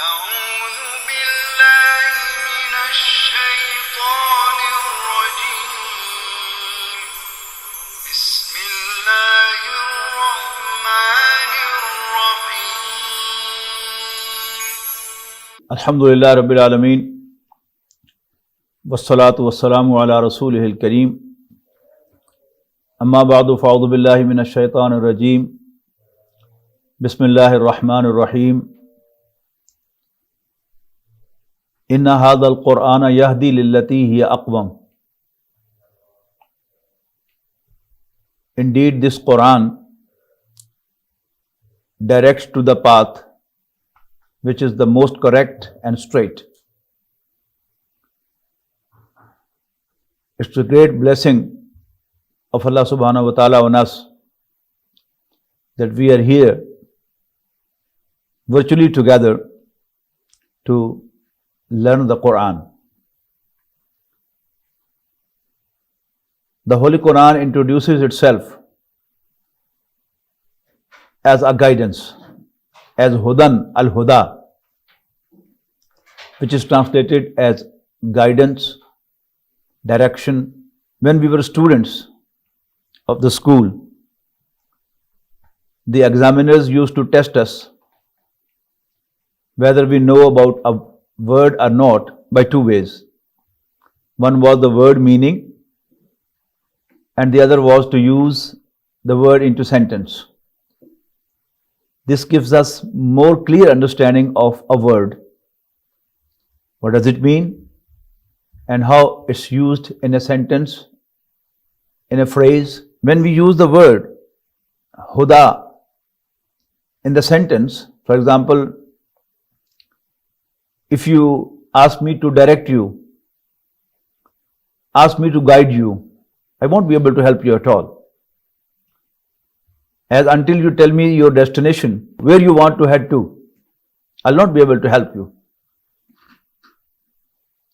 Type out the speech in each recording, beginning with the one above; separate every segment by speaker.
Speaker 1: أعوذ بالله من الشيطان الرجيم بسم الله الرحمن الرحيم
Speaker 2: अल्हम्दुलिल्लाह रब्बिल आलमीन वस्सलातु वस्सलामु अला रसूलिहिल करीम अम्मा बादु फ़अऊज़ु बिल्लाहि मिनश शैतानिर रजीम बिस्मिल्लाहिर रहमानिर रहीम इन्ना हाज़ल क़ुरआन यहदी लिल्लती हिय अक़वम। Indeed, this Quran directs to the path which is the most correct and straight. It's a great blessing of Allah subhanahu wa ta'ala on us that we are here virtually together to learn the Quran. The Holy Quran introduces itself as a guidance, as Hudan al-Huda, which is translated as guidance, direction. When we were students of the school, the examiners used to test us whether we know about a word or not by two ways. One was the word meaning, and the other was to use the word into sentence. This gives us more clear understanding of a word. What does it mean? And how it's used in a sentence, in a phrase. When we use the word Huda in the sentence, for example, if you ask me to direct you, ask me to guide you, I won't be able to help you at all. As until you tell me your destination, where you want to head to, I'll not be able to help you.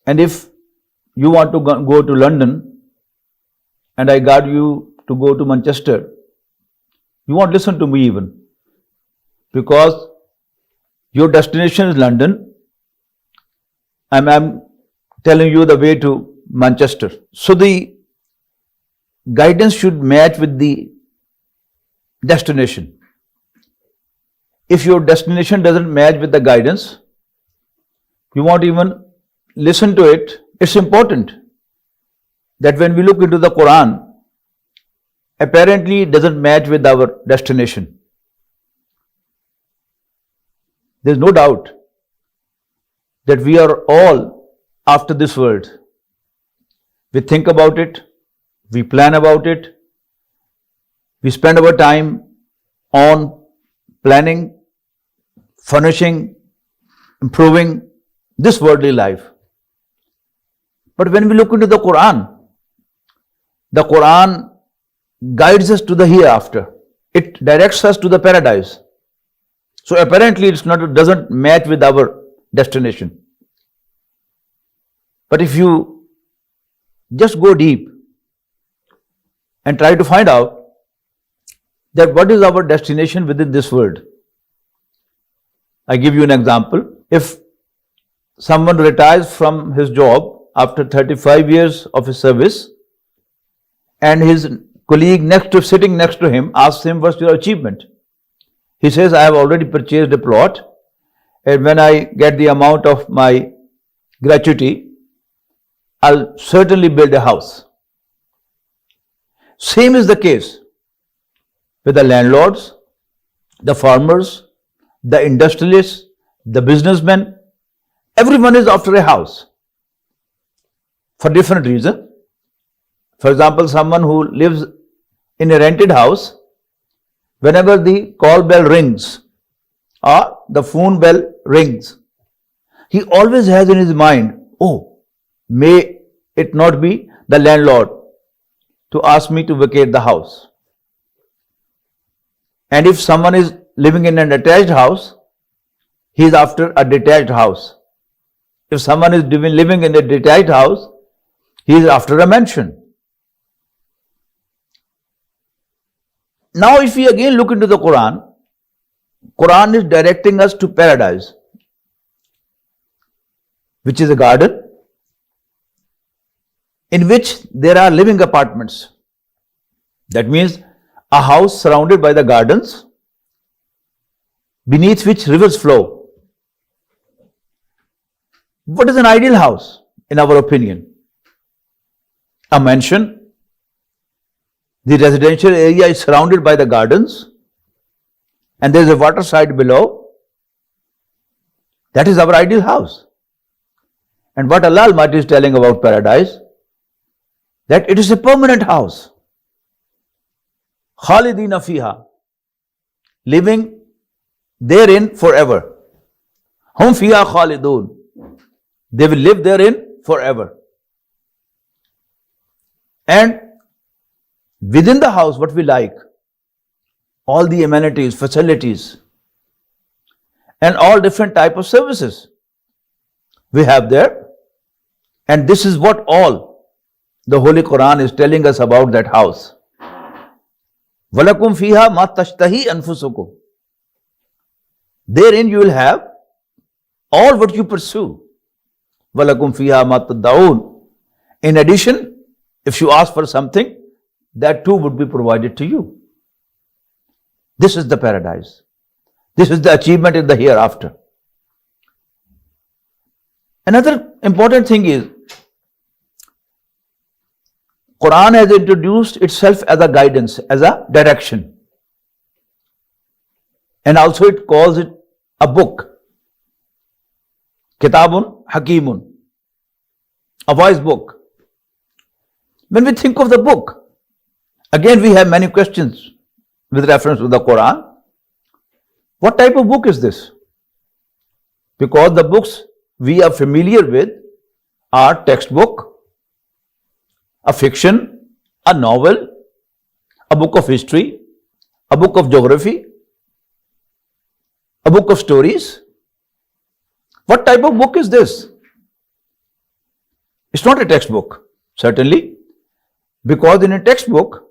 Speaker 2: And if you want to go to London and I guide you to go to Manchester, you won't listen to me even, because your destination is London and I'm telling you the way to Manchester. So the guidance should match with the destination. If your destination doesn't match with the guidance, you won't even listen to it. It's important that when we look into the Quran, apparently it doesn't match with our destination. There's no doubt that we are all after this world. We think about it, we plan about it, we spend our time on planning, furnishing, improving this worldly life. But when we look into the Quran guides us to the hereafter. It directs us to the paradise. So apparently it doesn't match with our destination. But if you just go deep and try to find out that what is our destination within this world. I give you an example. If someone retires from his job after 35 years of his service and his colleague sitting next to him asks him, what's your achievement? He says, I have already purchased a plot, and when I get the amount of my gratuity, I'll certainly build a house. Same is the case with the landlords, the farmers, the industrialists, the businessmen. Everyone is after a house for different reasons. For example, someone who lives in a rented house, whenever the call bell rings or the phone bell rings, he always has in his mind, oh, may it not be the landlord to ask me to vacate the house. And if someone is living in an attached house, he is after a detached house. If someone is living in a detached house, he is after a mansion. Now if we again look into the Quran is directing us to paradise. which is a garden, in which there are living apartments. That means a house surrounded by the gardens, beneath which rivers flow. What is an ideal house, in our opinion? A mansion. The residential area is surrounded by the gardens, and there is a waterside below. That is our ideal house. And what Allah Almighty is telling about paradise, that it is a permanent house. Khalidina fiha, living therein forever. Hum fiha khalidun, they will live therein forever. And within the house, what we like, all the amenities, facilities, and all different type of services we have there. And this is what all the Holy Quran is telling us about that house. Walakum fiha ma tashtahi anfusukum. Therein you will have all what you pursue. Walakum fiha ma tad'un. In addition, if you ask for something, that too would be provided to you. This is the paradise. This is the achievement in the hereafter. Another important thing is, Quran has introduced itself as a guidance, as a direction. And also it calls it a book. Kitabun Hakimun. A wise book. When we think of the book, again we have many questions with reference to the Quran. What type of book is this? Because the books we are familiar with are textbook, a fiction, a novel, a book of history, a book of geography, a book of stories. What type of book is this? It's not a textbook, certainly, because in a textbook,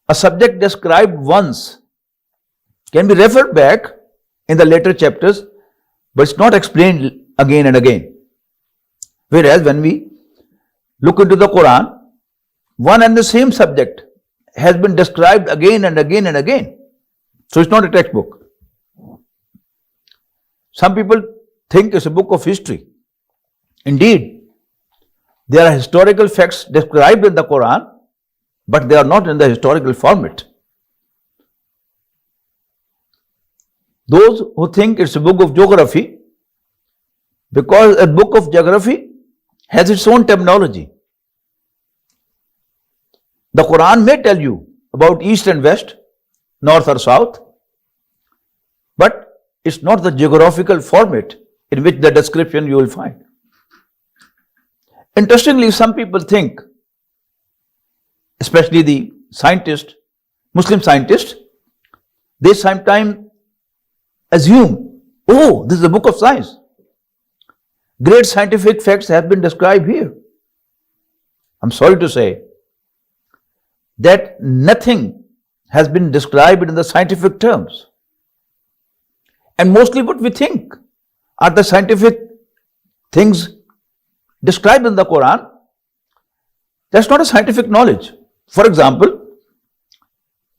Speaker 2: a subject described once can be referred back in the later chapters, but it's not explained again and again. Whereas when we look into the Quran, one and the same subject has been described again and again and again. So it's not a textbook. Some people think it's a book of history. Indeed, there are historical facts described in the Quran, but they are not in the historical format. Those who think it's a book of geography, because a book of geography has its own terminology. The Quran may tell you about east and west, north or south, but it's not the geographical format in which the description you will find. Interestingly, some people think, especially the scientists, Muslim scientists, they sometimes assume, oh, this is a book of science. Great scientific facts have been described here. I'm sorry to say that nothing has been described in the scientific terms. And mostly what we think are the scientific things described in the Quran. That's not a scientific knowledge. For example,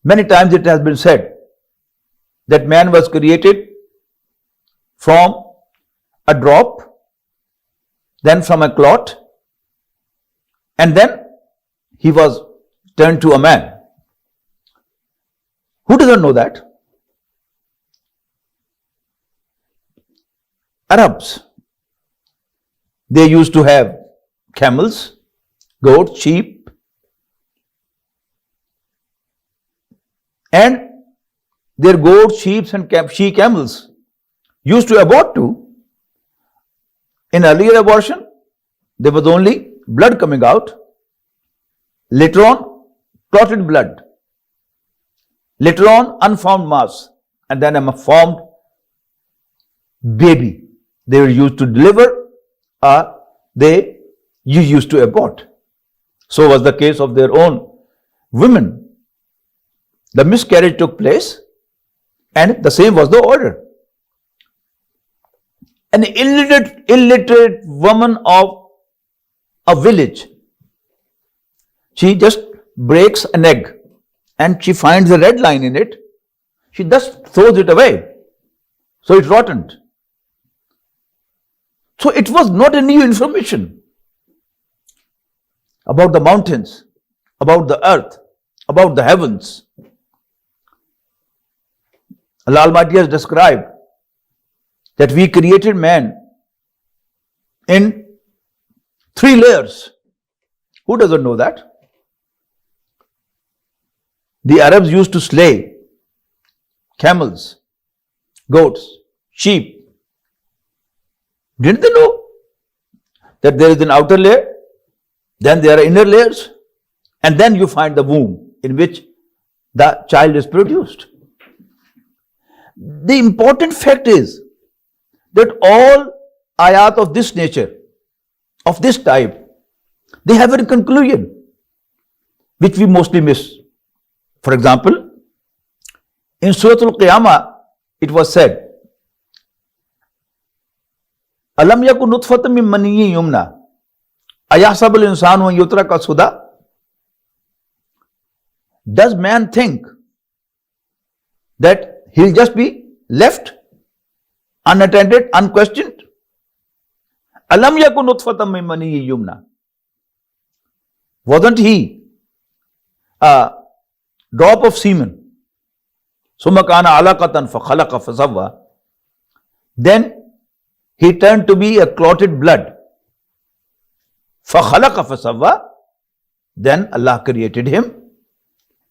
Speaker 2: many times it has been said that man was created from a drop, then from a clot, and then he was turned to a man. Who doesn't know that? Arabs. They used to have camels, goats, sheep, and their goats, sheep, and she-camels used to abort too. In earlier abortion, there was only blood coming out. Later on, clotted blood. Later on, unformed mass. And then a formed baby. They were used to deliver or they used to abort. So was the case of their own women. The miscarriage took place and the same was the order. an illiterate woman of a village. She just breaks an egg and she finds a red line in it. She just throws it away. So it's rotten. So it was not a new information about the mountains, about the earth, about the heavens. Allah Almighty has described that we created man in 3 layers. Who doesn't know that? The Arabs used to slay camels, goats, sheep. Didn't they know that there is an outer layer, then there are inner layers, and then you find the womb in which the child is produced? The important fact is that all ayat of this nature, of this type, they have a conclusion which we mostly miss. For example, in Surah Al-Qiyamah, it was said, Alam yakun nutfatan min maniyyin yumna ayahsabul insanu an yutraka suda. Does man think that he'll just be left unattended, unquestioned? Alam yakun nutfatan min maniyyin yumna. Wasn't he a drop of semen? Summa kana alaqatan fa khalaqa fa sawwa. Then he turned to be a clotted blood. Fa khalaqa fa sawwa. Then Allah created him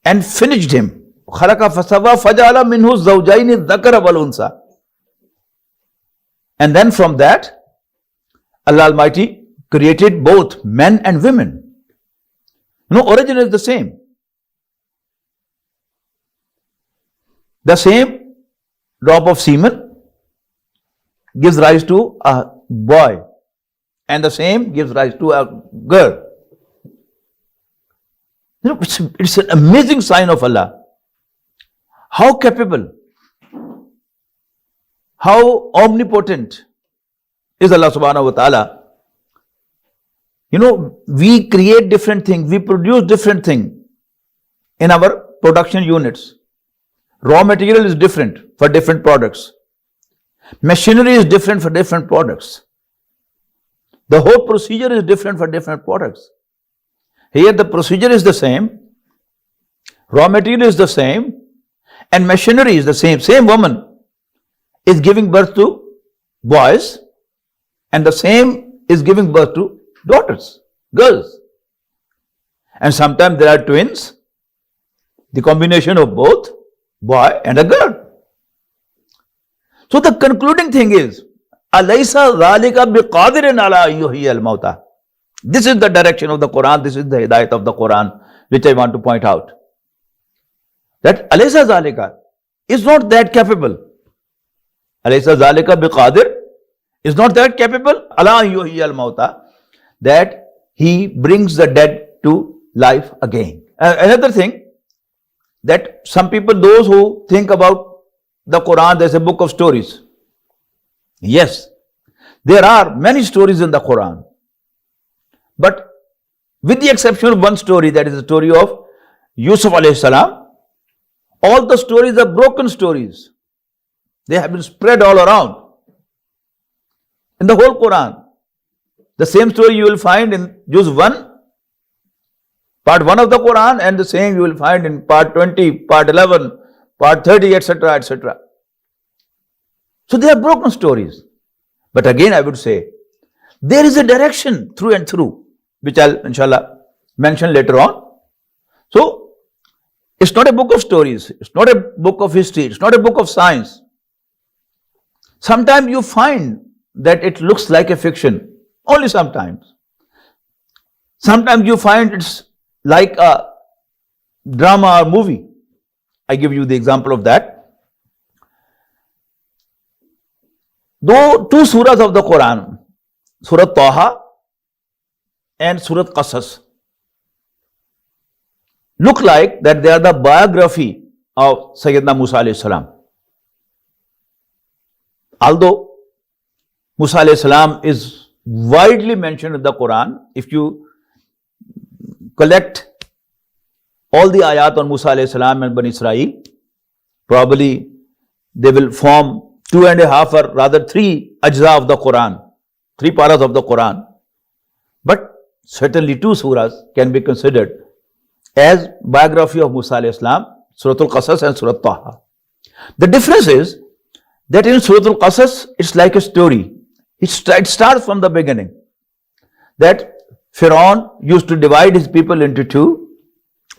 Speaker 2: and finished him. Khalaqa fa sawwa faja'ala minhu zawjayn adh-dhakara wal unsa. And then from that, Allah Almighty created both men and women. Origin is the same. The same drop of semen gives rise to a boy, and the same gives rise to a girl. It's an amazing sign of Allah. How capable, how omnipotent is Allah subhanahu wa ta'ala. We create different things, we produce different things in our production units. Raw material is different for different products. Machinery is different for different products. The whole procedure is different for different products. Here the procedure is the same, raw material is the same, and machinery is the same. Same woman is giving birth to boys, and the same is giving birth to daughters, girls. And sometimes there are twins, the combination of both, boy and a girl. So the concluding thing is, Alaysa dhalika biqadirin ala yuhyi al-mauta. This is the direction of the Quran, this is the hidayat of the Quran, which I want to point out. That Alaysa dhalika is not that capable. Alaysa dhalika biqadir is not that capable, ala yuhyi al-mauta, that he brings the dead to life again. Another thing, that some people, those who think about the Quran, there's a book of stories. Yes, there are many stories in the Quran. But with the exception of one story, that is the story of Yusuf alayhi salam, all the stories are broken stories. They have been spread all around in the whole Quran. The same story you will find in Juz 1, part 1 of the Quran, and the same you will find in part 20, part 11, part 30, etc., etc. So they are broken stories. But again I would say, there is a direction through and through, which I'll inshallah mention later on. So it's not a book of stories, it's not a book of history, it's not a book of science. Sometimes you find that it looks like a fiction, only sometimes. Sometimes you find it's like a drama or movie. I give you the example of that. Though 2 surahs of the Quran, Surah Taha and Surah Qasas, look like that they are the biography of Sayyidina Musa alayhi salam. Although Musa alayhi salam is widely mentioned in the Quran. If you collect all the ayat on Musa alayhi salam and Bani Israel, probably they will form 2.5 or rather 3 ajza of the Quran, 3 paras of the Quran. But certainly 2 surahs can be considered as biography of Musa alayhi salam, Surah Al-Qasas and Surah Taha. The difference is that in Surah Al-Qasas, it's like a story. It starts from the beginning. That Pharaoh used to divide his people into 2,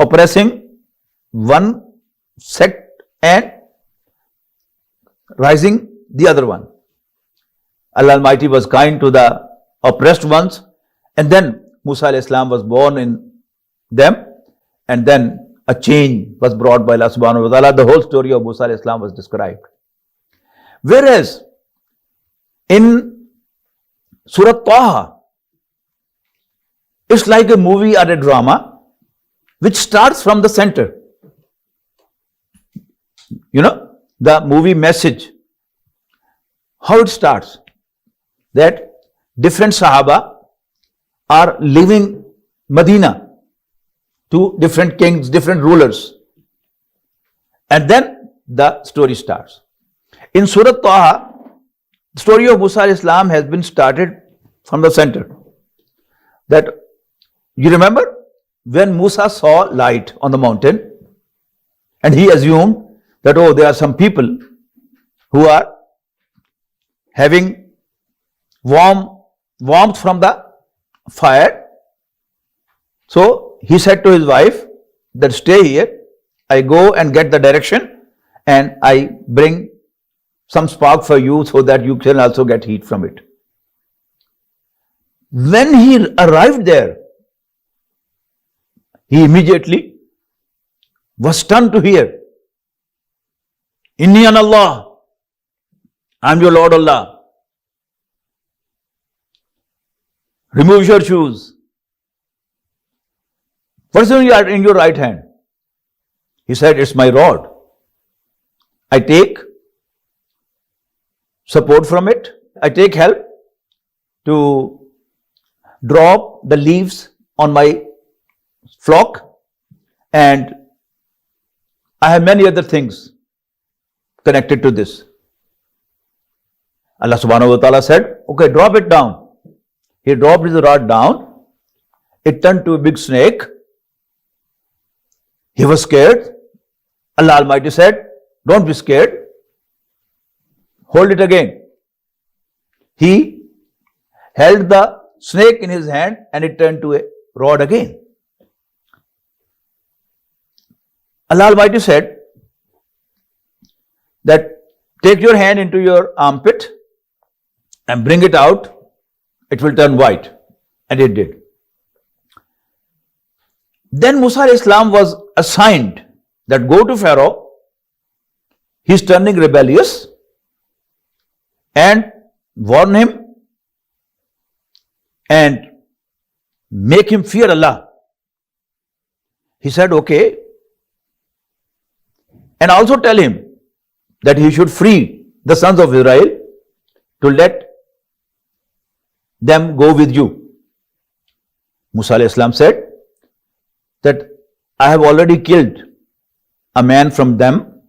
Speaker 2: oppressing one sect and rising the other one. Allah Almighty was kind to the oppressed ones, and then Musa alayhi salam was born in them, and then a change was brought by Allah subhanahu wa ta'ala. The whole story of Musa alayhi salam was described. Whereas in Surah Taha, it's like a movie or a drama which starts from the center. You know, the movie message, how it starts, that different Sahaba are leaving Medina to different kings, different rulers, and then the story starts. In Surah Taha, the story of Musa alayhi salam has been started from the center. That you remember when Musa saw light on the mountain, and he assumed that, oh, there are some people who are having warmth from the fire. So he said to his wife that stay here, I go and get the direction and I bring some spark for you so that you can also get heat from it. When he arrived there, he immediately was stunned to hear, Inni an Allah, I am your Lord Allah. Remove your shoes. What is in your right hand? He said, it's my rod. I take support from it. I take help to drop the leaves on my flock, and I have many other things connected to this. Allah subhanahu wa ta'ala said, okay, drop it down. He dropped his rod down. It turned to a big snake. He was scared. Allah Almighty said, don't be scared. Hold it again. He held the snake in his hand and it turned to a rod again. Allah Almighty said that take your hand into your armpit and bring it out. It will turn white. And it did. Then Musa alayhi salam was assigned that go to Pharaoh. He's turning rebellious, and warn him and make him fear Allah. He said, okay. And also tell him that he should free the sons of Israel to let them go with you. Musa alayhi salam said that I have already killed a man from them,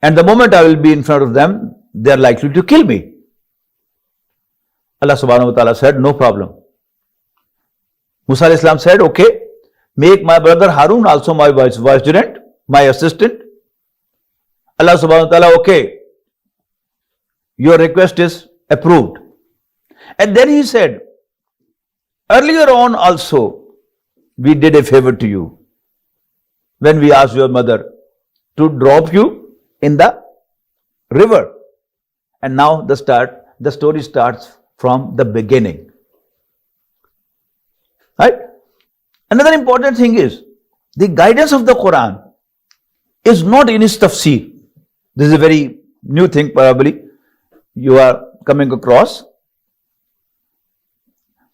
Speaker 2: and the moment I will be in front of them, they are likely to kill me. Allah subhanahu wa ta'ala said, no problem. Musa alayhi salam said, okay, make my brother Harun also my vicegerent, my assistant. Allah subhanahu wa ta'ala, okay, your request is approved. And then he said, earlier on also, we did a favor to you when we asked your mother to drop you in the river. And now the story starts from the beginning. Right? Another important thing is, the guidance of the Quran is not in its tafsir. This is a very new thing probably you are coming across.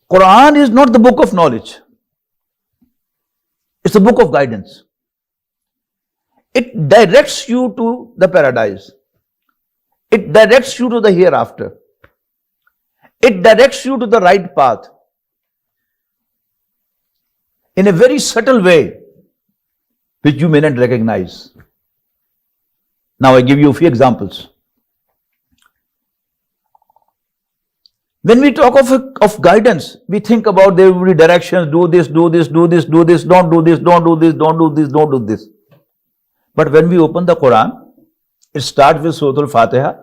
Speaker 2: Quran is not the book of knowledge. It's a book of guidance. It directs you to the paradise. It directs you to the hereafter. It directs you to the right path in a very subtle way, which you may not recognize. Now I give you a few examples. When we talk of guidance, we think about there will be directions, do this, do this, do this, do this, don't do this, don't do this, don't do this, don't do this. But when we open the Quran, it starts with Surah Al-Fatiha,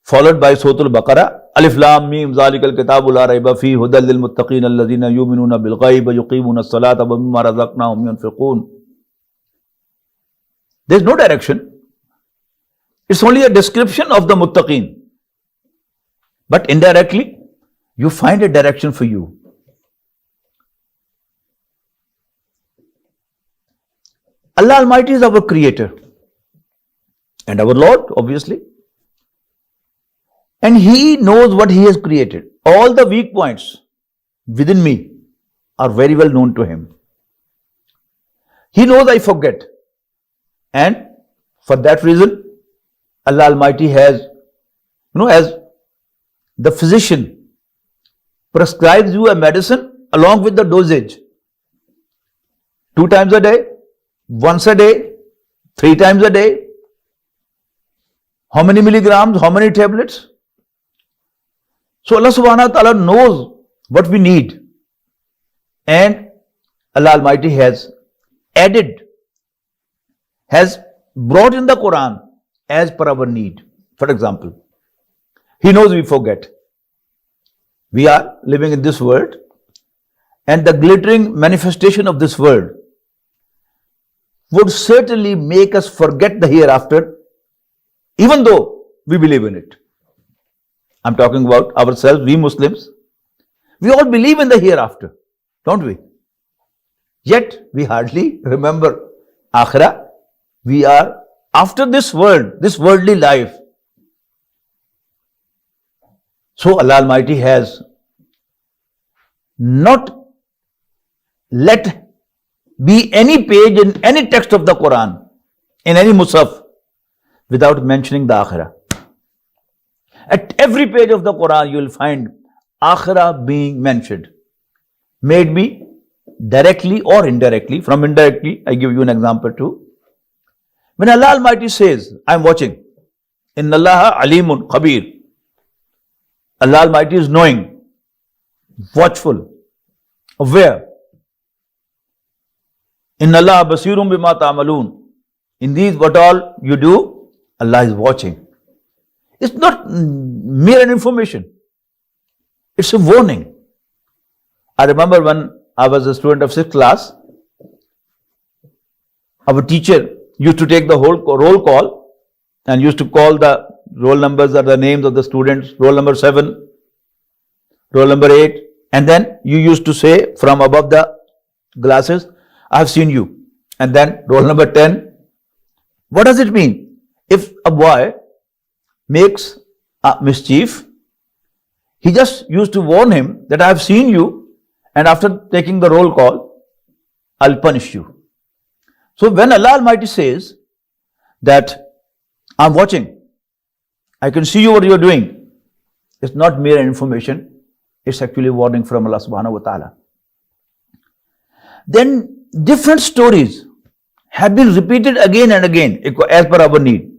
Speaker 2: followed by Surah Al-Baqarah, Alif Lam Mim Zalikal Kitabu La Raiba Fi Hudal Lil Muttaqin Alladhina Yu'minuna Bil Ghaib wa Yuqimuna As-Salata wa Mimma Razaqnahum Yunfiqun. There is no direction. It's only a description of the Muttaqin. But indirectly, you find a direction for you. Allah Almighty is our creator and our Lord, obviously. And He knows what He has created. All the weak points within me are very well known to Him. He knows I forget. And for that reason, Allah Almighty has, as the physician prescribes you a medicine along with the dosage. 2 times a day, once a day, 3 times a day. How many milligrams, how many tablets? So Allah subhanahu wa ta'ala knows what we need. And Allah Almighty has brought in the Quran as per our need. For example, He knows we forget. We are living in this world, and the glittering manifestation of this world would certainly make us forget the hereafter, even though we believe in it. I'm talking about ourselves, we Muslims. We all believe in the hereafter, don't we? Yet we hardly remember Akhirah. We are after this world, this worldly life. So Allah Almighty has not let be any page in any text of the Quran, in any Musaf, without mentioning the Akhirah. At every page of the Quran, you will find Akhirah being mentioned. May it be directly or indirectly. From indirectly, I give you an example too. When Allah Almighty says, I am watching, Inna Allaha Alimun Khabir. Allah Almighty is knowing, watchful, aware. Inna Allah Basirum Bima Ta'malun. In these, what all you do, Allah is watching. It's not mere information. It's a warning. I remember when I was a student of 6th class, our teacher used to take the whole roll call and used to call the roll numbers or the names of the students, roll number 7, roll number 8, and then you used to say from above the glasses, I have seen you. And then roll number 10. What does it mean? If a boy makes a mischief, he just used to warn him that I have seen you, and after taking the roll call, I'll punish you. So when Allah Almighty says that I'm watching, I can see you what you're doing, it's not mere information, it's actually warning from Allah subhanahu wa ta'ala. Then different stories have been repeated again and again as per our need.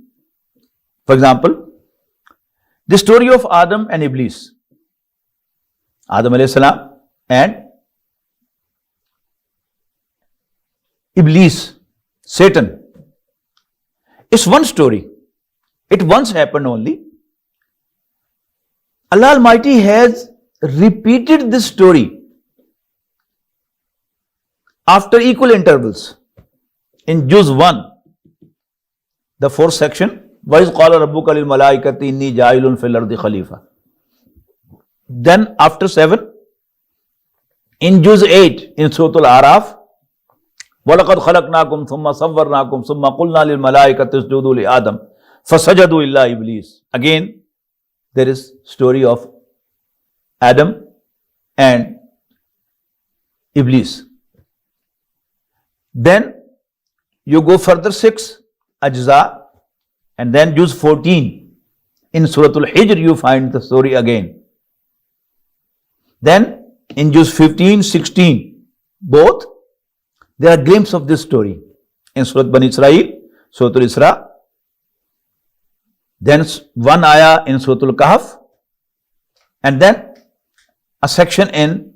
Speaker 2: For example, the story of Adam and Iblis. Adam alayhi salam and Iblis, Satan. It's one story. It once happened only. Allah Almighty has repeated this story after equal intervals. In Juz 1, the 4th section, وَإِذْ قَالَ رَبُّكَ لِلْمَلَائِكَةِ إِنِّي جَاعِلٌ فِي الْأَرْضِ خَلِيفَةً. Then after 7, in Juz 8, in Surah Al-Araf, وَلَقَدْ خَلَقْنَاكُمْ ثُمَّ صَوَّرْنَاكُمْ ثُمَّ قُلْنَا لِلْمَلَائِكَةِ اسْجُدُوا لِآدَمَ فَسَجَدُوا إِلَّا إِبْلِيسَ. Again, there is story of Adam and Iblis. Then you go further 6 ajza, and then Juz 14 In Surah Al-Hijr, you find the story again. Then in Juz 15, 16, both, there are glimpses of this story. In Surah Bani Israel, Surah Al-Isra, then one ayah in Surah Al-Kahf, and then a section in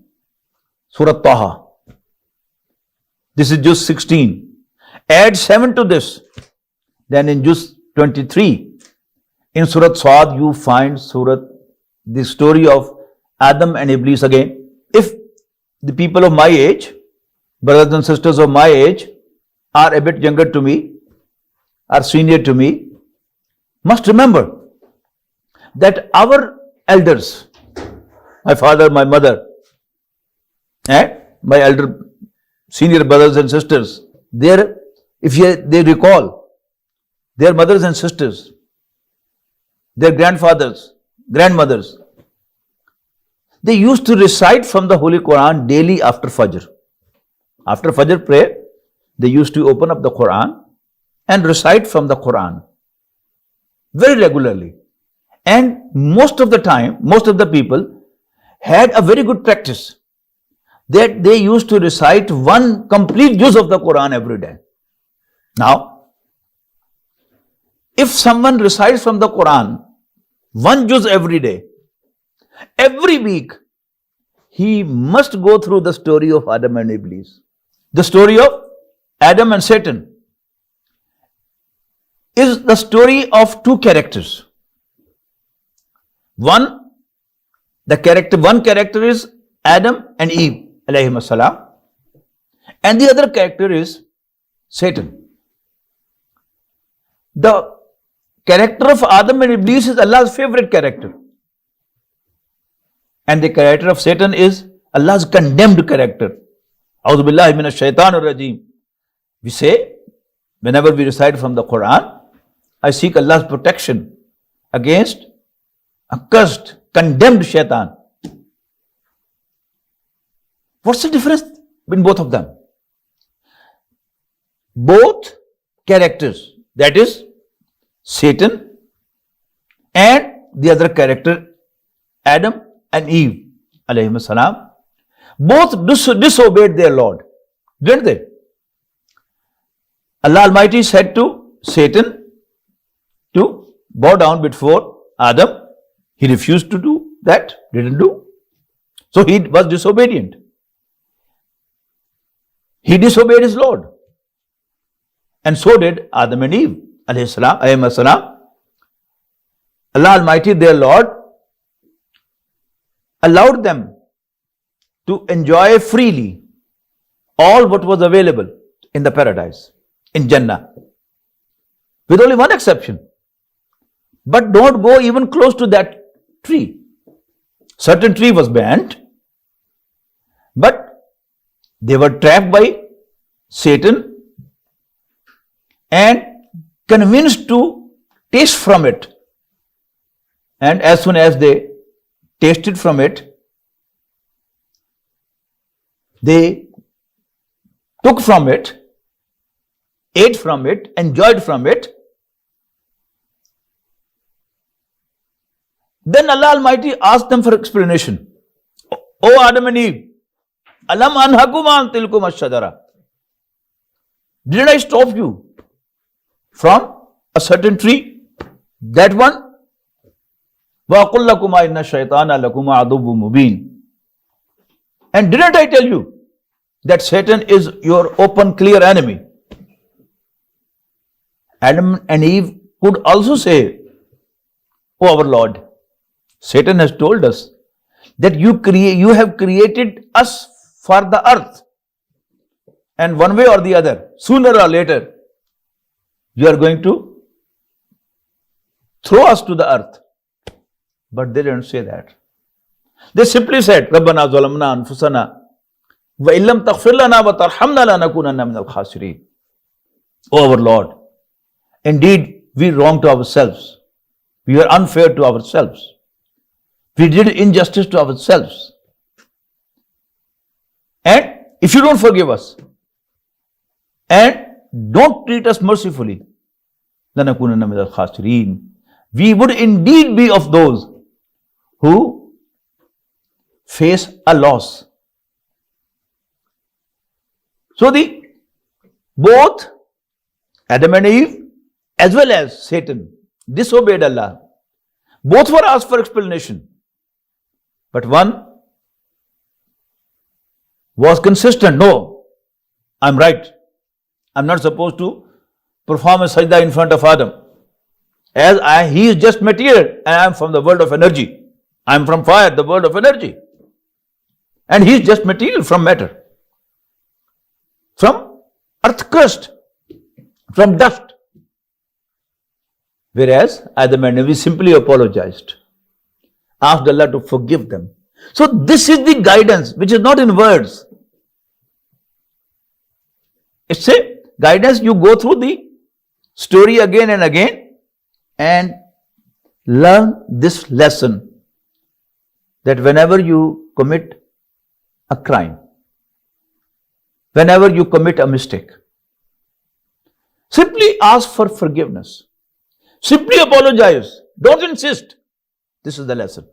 Speaker 2: Surah Taha. This is Juz 16. Add 7 to this. Then in Juz 23, in Surah Saad, you find the story of Adam and Iblis again. If the people of my age, brothers and sisters of my age, are a bit younger to me, are senior to me, must remember that our elders, my father, my mother, and my elder senior brothers and sisters, they recall their mothers and sisters, their grandfathers, grandmothers, they used to recite from the Holy Quran daily after Fajr. After Fajr prayer, they used to open up the Quran and recite from the Quran very regularly. And most of the time, most of the people had a very good practice that they used to recite one complete juz of the Quran every day. Now, if someone recites from the Quran one juz every day, every week, he must go through the story of Adam and Iblis. The story of Adam and Satan is the story of two characters. One character is Adam and Eve, alayhim salam, and the other character is Satan. The character of Adam and Iblis is Allah's favorite character. And the character of Satan is Allah's condemned character. A'udhu billahi minash shaitanir rajeem. We say, whenever we recite from the Quran, I seek Allah's protection against a cursed, condemned shaitan. What's the difference between both of them? Both characters, that is Satan and the other character, Adam and Eve, alayhim salam, both disobeyed their Lord, didn't they? Allah Almighty said to Satan to bow down before Adam. He refused to do that, didn't do. So he was disobedient. He disobeyed his Lord. And so did Adam and Eve, alayhim salam. Allah Almighty, their Lord, allowed them to enjoy freely all what was available in the paradise, in Jannah, with only one exception. But don't go even close to that tree. Certain tree was banned, but they were trapped by Satan and convinced to taste from it. And as soon as they tasted from it, they took from it, ate from it, enjoyed from it. Then Allah Almighty asked them for explanation. O Adam and Eve, Alam anhakuma an tilkum ash-shajara. Didn't I stop you from a certain tree? That one? وَأَقُلْ لَكُمَا إِنَّ الشَّيْطَانَ لَكُمَا عَدُوٌّ مُبِينٌ. And didn't I tell you that Satan is your open, clear enemy? Adam and Eve could also say, O our Lord, Satan has told us that you have created us for the earth. And one way or the other, sooner or later, you are going to throw us to the earth. But they didn't say that. They simply said, Rabbana zalamna anfusana wa illam taghfir lana wa tarhamna lanakunanna minal khasirin. O our Lord, indeed we wronged ourselves. We were unfair to ourselves. We did injustice to ourselves. And if you don't forgive us and don't treat us mercifully, lanakunanna minal khasirin, we would indeed be of those who face a loss. So both Adam and Eve as well as Satan disobeyed Allah. Both were asked for explanation. But one was consistent. No, I'm right. I'm not supposed to perform a sajda in front of Adam. He is just material and I am from the world of energy. I am from fire, the world of energy. And he is just material from matter. From earth crust. From dust. Whereas Adam and Eve simply apologized. Asked Allah to forgive them. So this is the guidance which is not in words. It's a guidance. You go through the story again and again and learn this lesson, that whenever you commit a crime, whenever you commit a mistake, simply ask for forgiveness. Simply apologize. Don't insist. This is the lesson.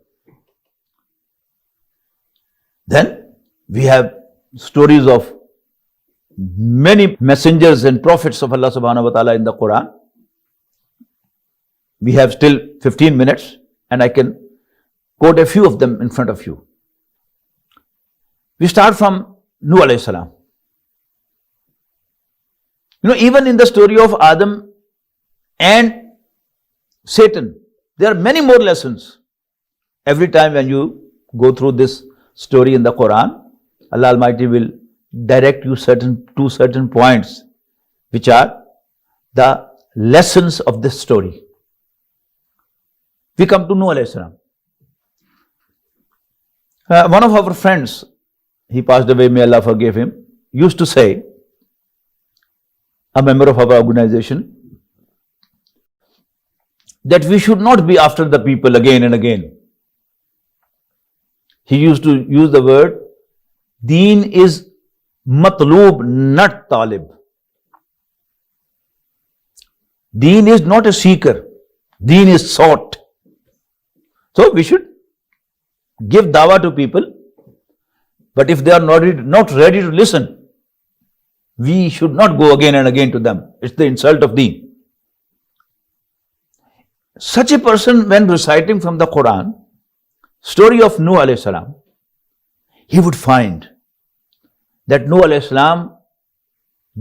Speaker 2: Then we have stories of many messengers and prophets of Allah subhanahu wa ta'ala in the Quran. We have still 15 minutes and I can quote a few of them in front of you. We start from Nuh alayhi salam. Even in the story of Adam and Satan, there are many more lessons. Every time when you go through this story in the Quran, Allah Almighty will direct you to certain points which are the lessons of this story. We come to Nuh alayhi salam. One of our friends, he passed away, may Allah forgive him, used to say, a member of our organization, that we should not be after the people again and again. He used to use the word, Deen is matloob, not talib. Deen is not a seeker. Deen is sought. So we should give dawah to people, but if they are not ready to listen, we should not go again and again to them. It's the insult of Deen. Such a person, when reciting from the Quran, story of Nuh alayhi salam, he would find that Nuh alayhi salam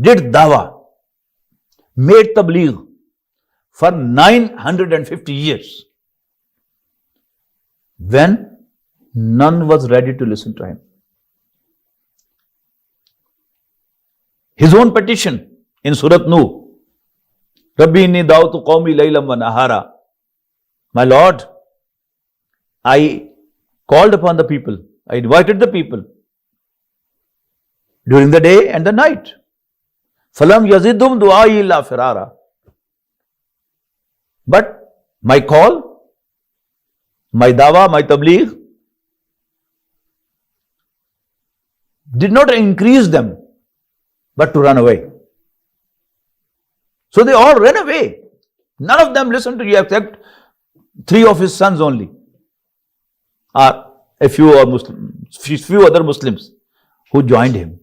Speaker 2: did dawah, made tabligh for 950 years, when none was ready to listen to him. His own petition in Surat Nuh, Rabbi inni da'utu qawmi laylam wa nahara. My Lord, I called upon the people, I invited the people during the day and the night. Falam yazidhum du'ai illa firara. But my call, my dawah, my tabligh did not increase them, but to run away. So they all ran away. None of them listened to you except 3 of his sons only, or a few other Muslims who joined him.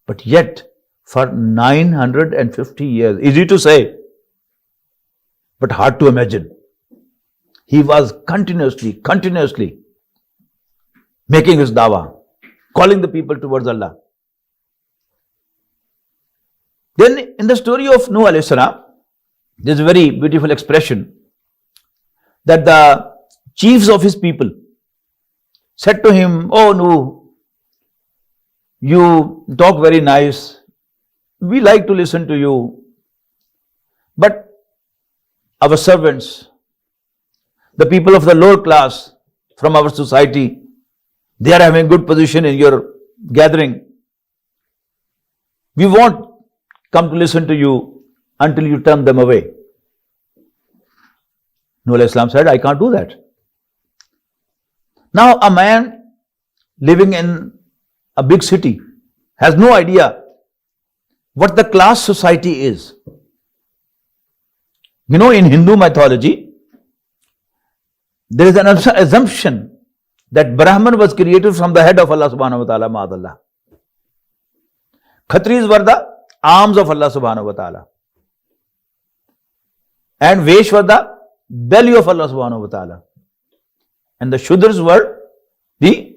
Speaker 2: But yet, for 950 years, easy to say, but hard to imagine, he was continuously making his dawah, calling the people towards Allah. Then in the story of Nuh alayhi salam, there is a very beautiful expression that the chiefs of his people said to him, "Oh Nuh, you talk very nice. We like to listen to you. But our servants, the people of the lower class from our society, they are having good position in your gathering. We won't come to listen to you until you turn them away." Nuh alayhi salam said, "I can't do that." Now a man living in a big city has no idea what the class society is. In Hindu mythology, there is an assumption that Brahman was created from the head of Allah subhanahu wa ta'ala, ma'adallah. Khatris were the arms of Allah subhanahu wa ta'ala. And Vesh were the belly of Allah subhanahu wa ta'ala. And the Shudras were the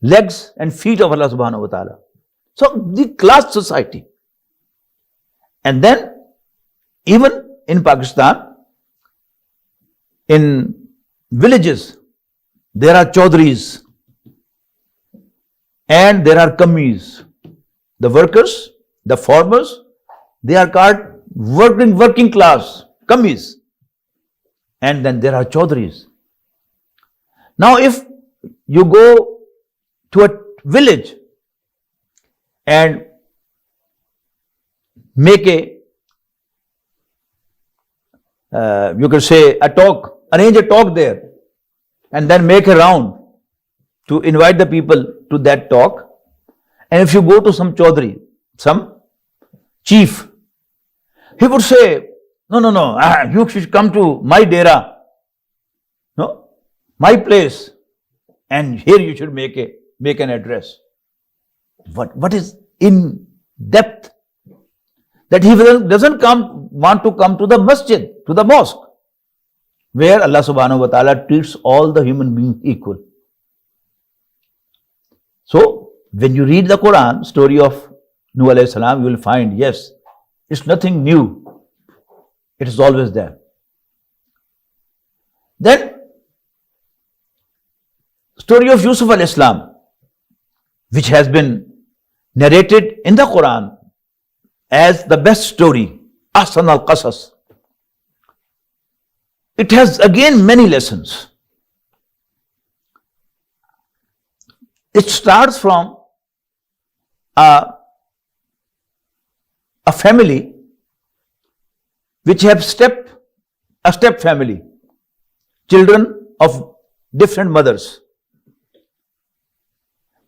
Speaker 2: legs and feet of Allah subhanahu wa ta'ala. So the class society. And then even in Pakistan, in villages, there are Chaudhries and there are Kammis. The workers, the farmers, they are called working class, Kammis. And then there are Chaudhries. Now if you go to a village and make you could say a talk, arrange a talk there and then make a round to invite the people to that talk. And if you go to some Chaudhry, some chief, he would say, no, you should come to my dera, no, my place, and here you should make an address. What is in depth? That he doesn't want to come to the masjid, to the mosque, where Allah subhanahu wa ta'ala treats all the human beings equal. So, when you read the Quran, story of Nuh alayhi salam, you will find, yes, it's nothing new. It is always there. Then, story of Yusuf alayhi salam, which has been narrated in the Quran as the best story, Ahsan al-Qasas. It has again many lessons. It starts from a family which have a step family, children of different mothers.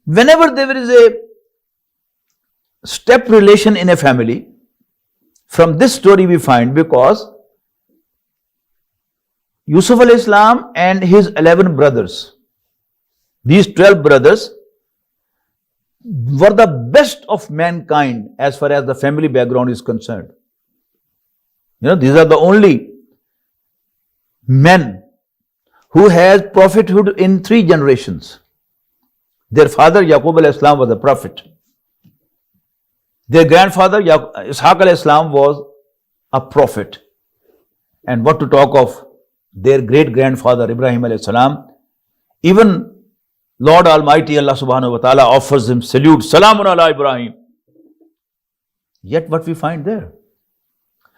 Speaker 2: Whenever there is a step relation in a family, from this story we find, because Yusuf alayhi salam and his 11 brothers, these 12 brothers were the best of mankind as far as the family background is concerned. These are the only men who has prophethood in 3 generations. Their father Yaqub alayhi salam was a prophet. Their grandfather Ishaq alayhi salam was a prophet. And what to talk of their great grandfather Ibrahim alayhi salam. Even Lord Almighty Allah subhanahu wa ta'ala offers him salute, Salamun ala Ibrahim. Yet what we find there?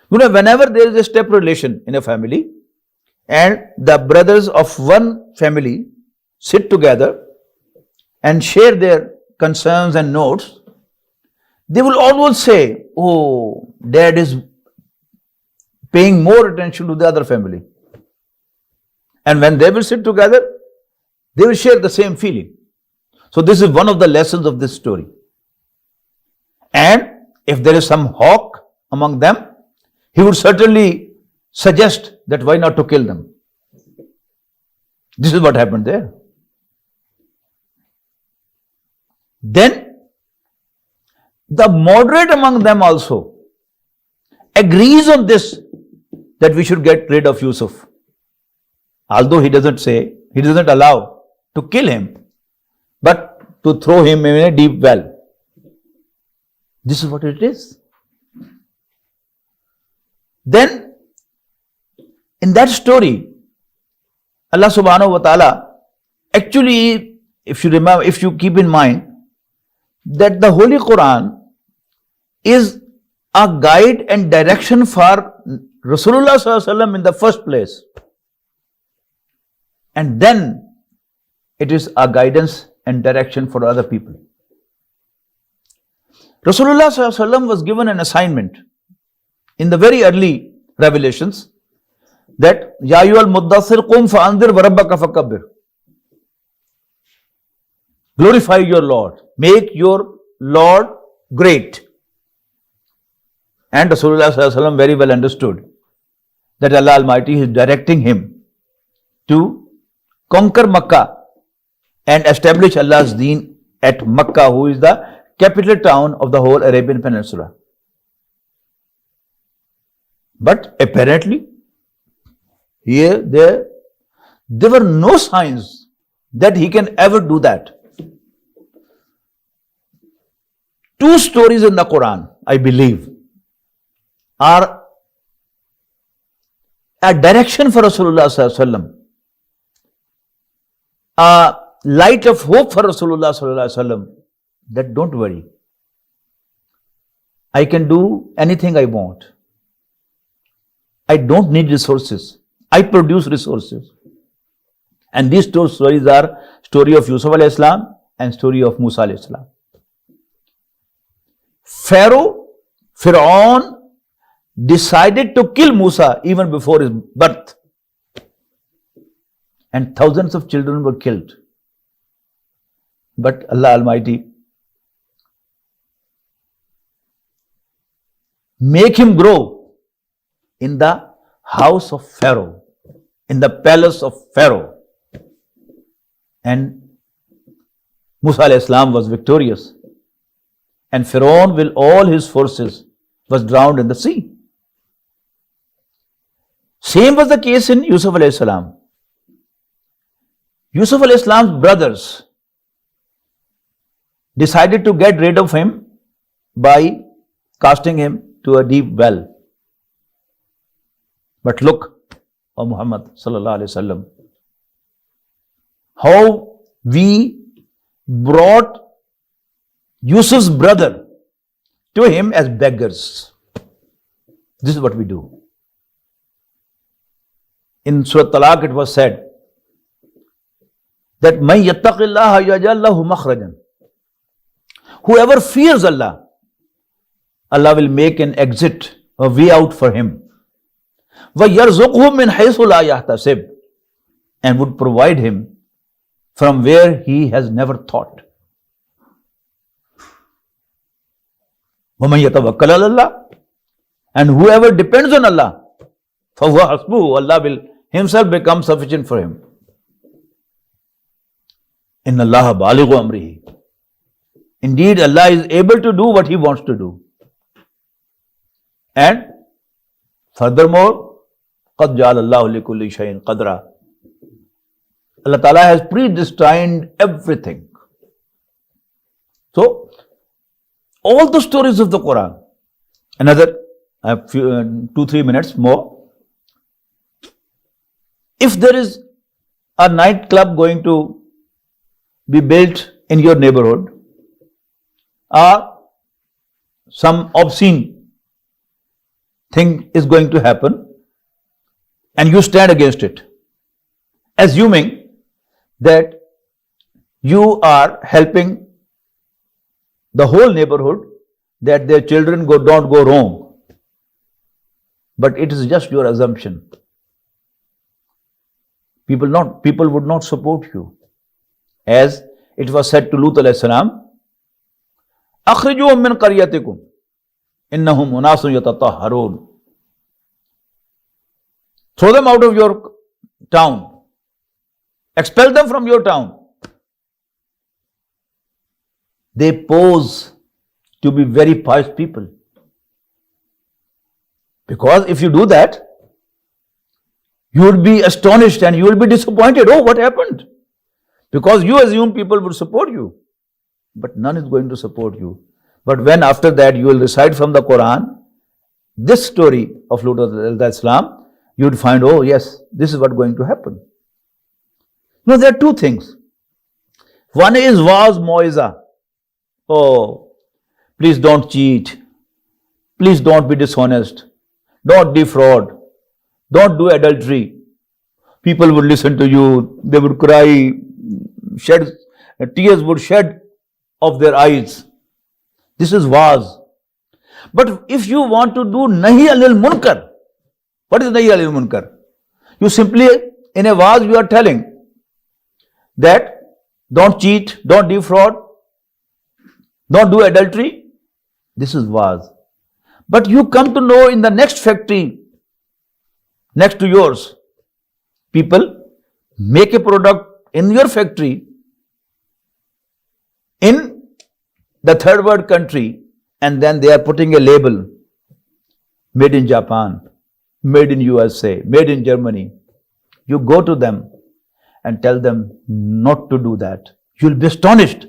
Speaker 2: Whenever there is a step relation in a family and the brothers of one family sit together and share their concerns and notes, they will always say, oh, dad is paying more attention to the other family. And when they will sit together, they will share the same feeling. So this is one of the lessons of this story. And if there is some hawk among them, he would certainly suggest that why not to kill them. This is what happened there. Then the moderate among them also agrees on this, that we should get rid of Yusuf. Although he doesn't allow to kill him, but to throw him in a deep well. This is what it is. Then, in that story, Allah subhanahu wa ta'ala, actually, if you keep in mind, that the Holy Quran is a guide and direction for Rasulullah sallallahu alaihi wasallam in the first place. And then it is a guidance and direction for other people. Rasulullah sallallahu alaihi wasallam was given an assignment in the very early revelations that Ya ayyuhal muddathir qum fa'anzir wa rabbaka fakabbir. Glorify your Lord. Make your Lord great. And Rasulullah sallallahu alaihi wasallam very well understood that Allah Almighty is directing him to conquer Makkah and establish Allah's deen at Makkah, who is the capital town of the whole Arabian Peninsula. But apparently, here there were no signs that he can ever do that. Two stories in the Quran, I believe, are a direction for Rasulullah Sallallahu Alaihi Wasallam, a light of hope for Rasulullah Sallallahu Alaihi Wasallam, that don't worry, I can do anything I want. I don't need resources. I produce resources. And these two stories are story of Yusuf alayhi salam and story of Musa alayhi salam. Pharaoh decided to kill Musa even before his birth. And thousands of children were killed. But Allah Almighty make him grow in the house of Pharaoh, in the palace of Pharaoh. And Musa alayhi salam was victorious. And Pharaoh with all his forces was drowned in the sea. Same was the case in Yusuf alayhi salam. Yusuf alayhi salam's brothers decided to get rid of him by casting him to a deep well. But look, O Muhammad sallallahu alaihi wasallam, how we brought Yusuf's brother to him as beggars. This is what we do. In Surah Talaq it was said that man yattaqillaha yaj'al lahu makhrajan. Whoever fears Allah, Allah will make an exit, a way out for him. وَيَرْزُقْهُ مِنْ حَيْثُ لَا يَحْتَسِبْ, and would provide him from where he has never thought. وَمَنْ يَتَوَكَّلَ عَلَى اللَّهِ, and whoever depends on Allah, فَهُوَ حَسْبُهُ, Allah will himself become sufficient for him. إِنَّ اللَّهَ بَالِغُ أَمْرِهِ, indeed Allah is able to do what he wants to do. And furthermore, قَدْ جَعَلَ اللَّهُ لِكُلِّ شَيْءٍ قَدْرًا, Allah Ta'ala has predestined everything. So, all the stories of the Quran, another, I have 2-3 minutes more. If there is a nightclub going to be built in your neighborhood, or some obscene thing is going to happen, and you stand against it, assuming that you are helping the whole neighborhood, that their children don't go wrong. But it is just your assumption. People would not support you. As it was said to Lut alayhi salam, أَخْرِجُوهُمْ مِنْ قَرْيَتِكُمْ إِنَّهُمْ أُنَاسٌ يَتَطَهَّرُونَ. Throw them out of your town. Expel them from your town. They pose to be very pious people. Because if you do that, you will be astonished and you will be disappointed. Oh, what happened? Because you assume people would support you. But none is going to support you. But when after that you will recite from the Quran this story of Lut alayhi salam, you would find, oh yes, this is what is going to happen. No, there are two things. One is Waz Moiza. Oh, please don't cheat. Please don't be dishonest. Don't defraud. Don't do adultery. People would listen to you. They would cry. Tears would shed of their eyes. This is Waz. But if you want to do Nahi Anil Munkar, what is Nahi Anil Munkar? You simply, in a Waz, you are telling that don't cheat, don't defraud, don't do adultery. This is Waz. But you come to know in the next factory, next to yours, people make a product in your factory in the third world country, and then they are putting a label, made in Japan, made in USA, made in Germany. You go to them and tell them not to do that. You'll be astonished.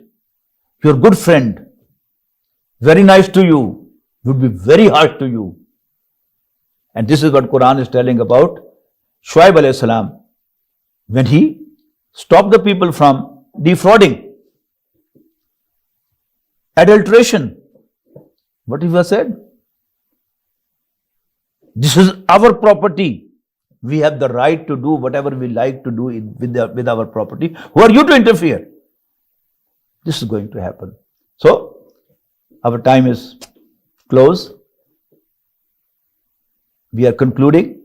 Speaker 2: Your good friend, very nice to you, would be very harsh to you. And this is what Quran is telling about Shuaib alayhi salam, when he stopped the people from defrauding, adulteration. What he was said? This is our property. We have the right to do whatever we like to do with our property. Who are you to interfere? This is going to happen. So, our time is close. We are concluding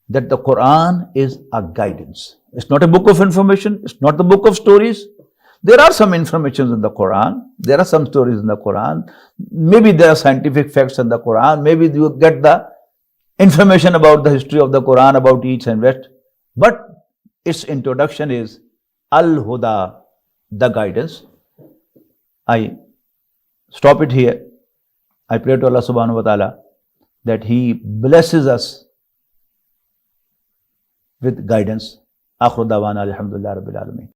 Speaker 2: that the Quran is a guidance. It's not a book of information. It's not the book of stories. There are some informations in the Quran. There are some stories in the Quran. Maybe there are scientific facts in the Quran. Maybe you get the information about the history of the Quran, about east and west. But its introduction is Al-Huda, the guidance. I stop it here. I pray to Allah subhanahu wa ta'ala that He blesses us with guidance. Akhiru dawana alhamdulillah rabbil alameen.